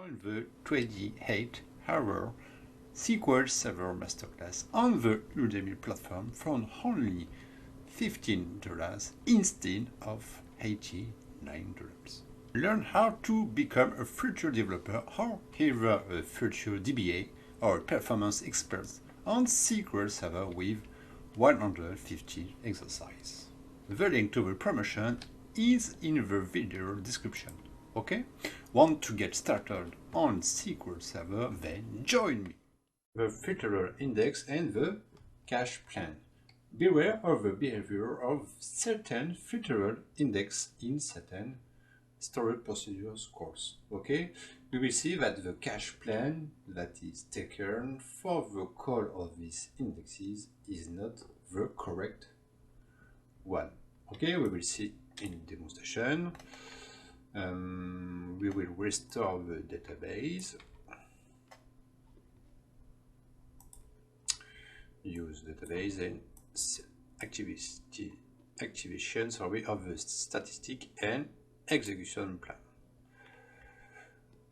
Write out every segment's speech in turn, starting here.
join the 28-hour SQL Server Masterclass on the Udemy platform for only $15 instead of $89. Learn how to become a future developer or either a future DBA or performance expert on SQL Server with 150 exercises. The link to the promotion is in the video description. Okay? Want to get started on SQL Server? Then join me. The filterer index and the cache plan. Beware of the behavior of certain filterer index in certain storage procedures course. Okay? We will see that the cache plan that is taken for the call of these indexes is not the correct one. Okay, we will see in demonstration. We will restore the database. Use database and activation of the statistic and execution plan.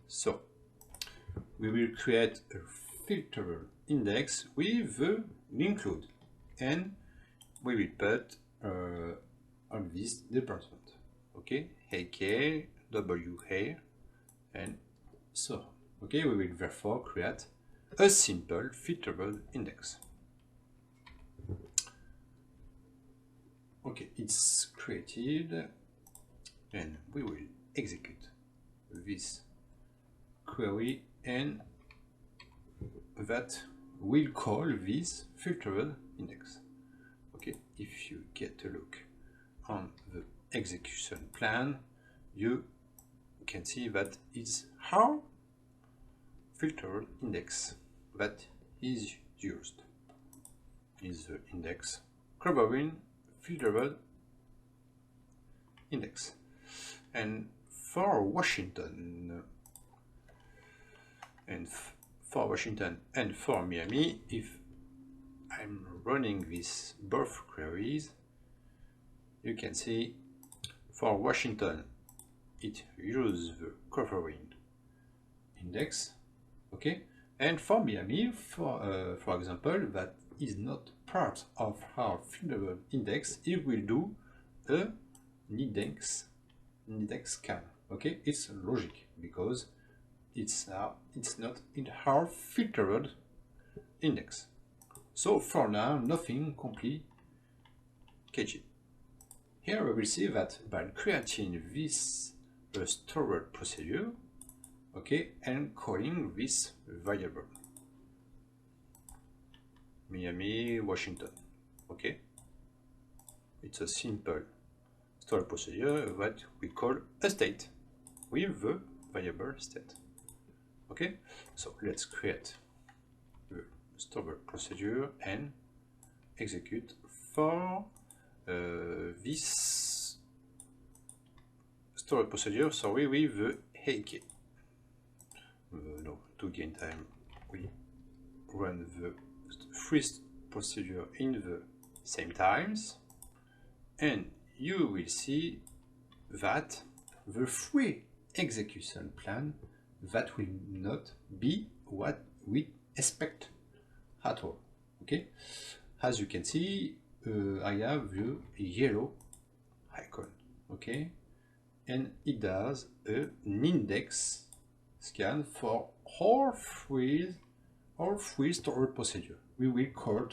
So we will create a filter index with the include, and we will put on this department. Okay, AK, WA, and so on. Okay, we will therefore create a simple filterable index. Okay, it's created, and we will execute this query, and that will call this filterable index. Okay, if you get a look on the execution plan, you can see that it's our filter index that is used. Is the index covering filterable index. And for Washington and for Miami, if I'm running these both queries, you can see for Washington it uses the covering index, okay, and for Miami, for example, that is not part of our filterable index, it will do an index scan. Okay, it's logic because it's not in our filtered index. So for now, nothing complicated. Here we will see that by creating this storage procedure, okay, and calling this variable Miami, Washington, okay, it's a simple storage procedure that we call a state with the variable state. Okay, so let's create the storage procedure and execute for this storage procedure, sorry, with the AK. No, to gain time, we run the three procedure in the same times, and you will see that the free execution plan that will not be what we expect at all. Okay, as you can see, I have the yellow icon, okay, and it does an index scan for all three storage procedure. We will call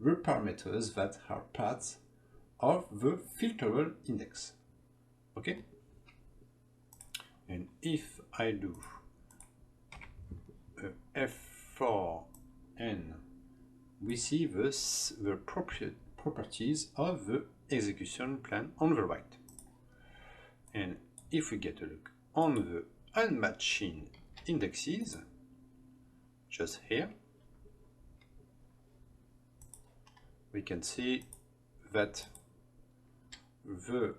the parameters that are parts of the filterable index. Okay, and if I do F4, and we see the properties of the execution plan on the right. And if we get a look on the unmatching indexes, just here, we can see that the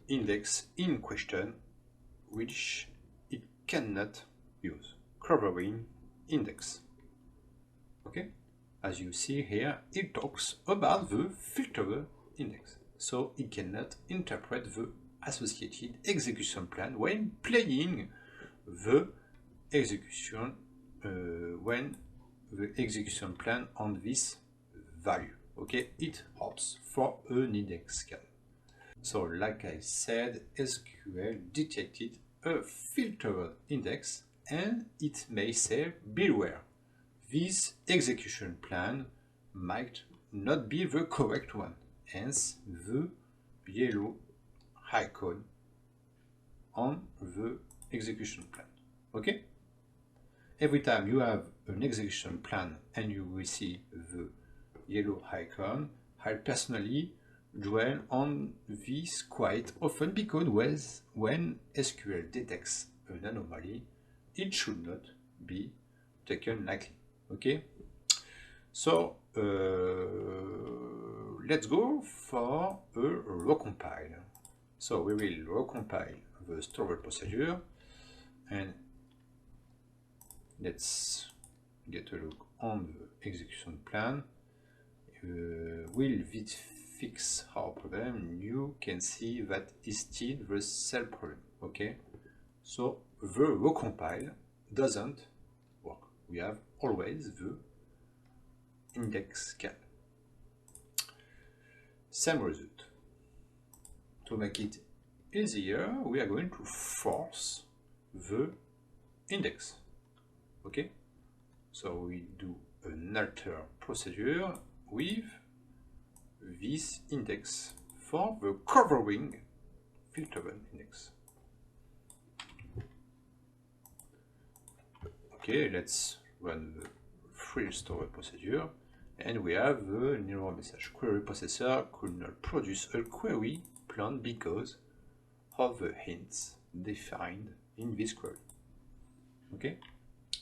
index in question, which it cannot use, covering index. Okay, as you see here, it talks about the filterable index, so it cannot interpret the associated execution plan when playing the execution when the execution plan on this value. Okay, it opts for an index scan. So like I said, SQL detected a filtered index and it may say beware, this execution plan might not be the correct one, hence the yellow icon on the execution plan. Okay? Every time you have an execution plan and you will see the yellow icon, I personally dwell on this quite often because when SQL detects an anomaly, it should not be taken lightly. Okay? So let's go for a recompile. So we will recompile the storage procedure and let's get a look on the execution plan. Will it fix our problem? You can see that is still the same problem. Okay, so the recompile doesn't work. We have always the index scan. Same result. To make it easier, we are going to force the index. Okay, so we do an alter procedure with this index for the covering filtered index. Okay, let's run the free storage procedure and we have the error message. Query processor could not produce a query plan because of the hints defined in this query. Okay,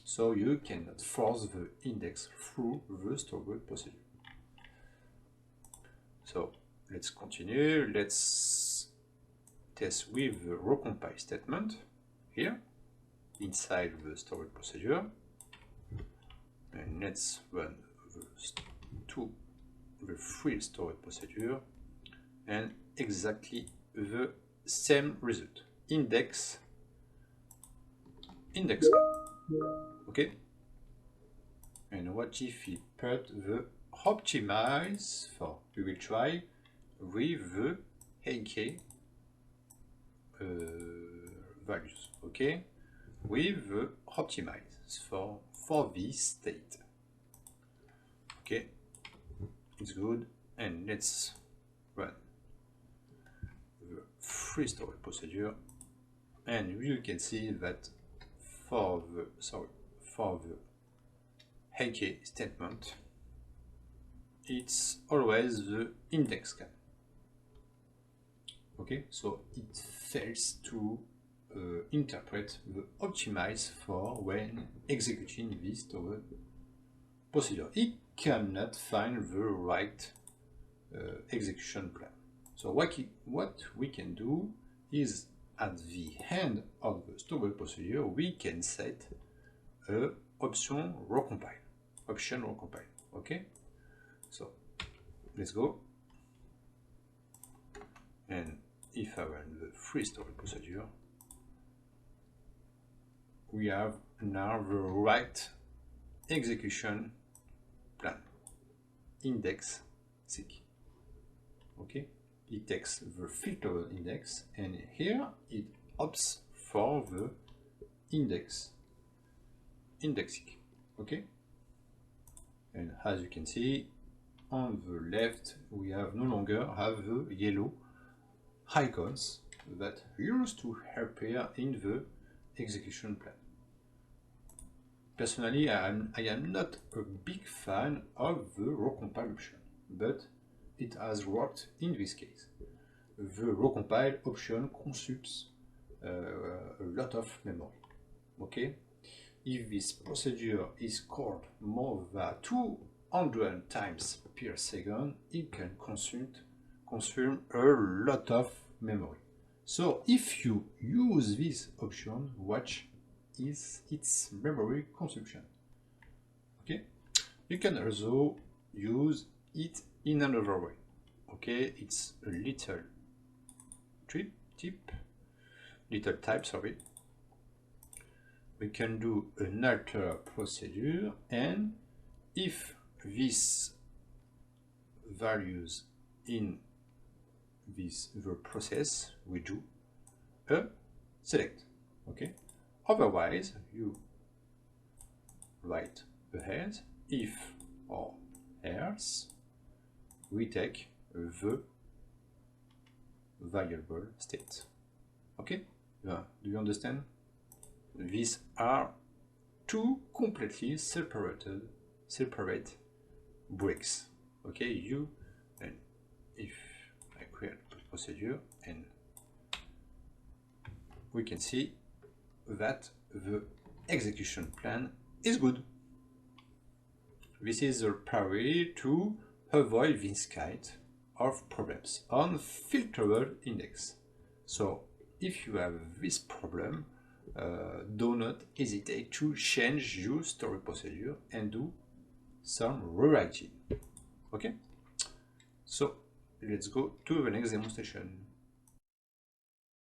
so you cannot force the index through the storage procedure. So let's continue. Let's test with the recompile statement here inside the storage procedure. And let's run the free storage procedure and exactly the same result. Index. Okay. And what if we put the optimize for? We will try with the AK values. Okay, with the optimize for this state. Okay, it's good. And let's run the free storage procedure, and you can see that for the AK statement, it's always the index scan. Okay, so it fails to interpret the optimize for when executing this storage procedure. It cannot find the right execution plan. So what we can do is at the end of the storage procedure, we can set a option recompile. Okay, so let's go. And if I run the free storage procedure, we have now the right execution plan. Index seek. Okay, it takes the filter index and here it opts for the index seek. Okay, and as you can see on the left, we have no longer have the yellow icons that used to appear in the execution plan. Personally, I am not a big fan of the recompile option, but it has worked in this case. The recompile option consumes a lot of memory. Okay, if this procedure is called more than 200 times per second, it can consume a lot of memory. So if you use this option, watch is its memory consumption. Okay, you can also use it in another way. Okay, it's a little type, sorry. we can do an alter procedure, and if these values in this the process, we do a select. Okay, otherwise you write ahead if or else we take the variable state. Okay, do you understand? These are two completely separate bricks. Okay, and if I create a procedure, and we can see that the execution plan is good. This is a priority to avoid this kind of problems on filterable index. So if you have this problem, do not hesitate to change your story procedure and do some rewriting. Okay, so let's go to the next demonstration.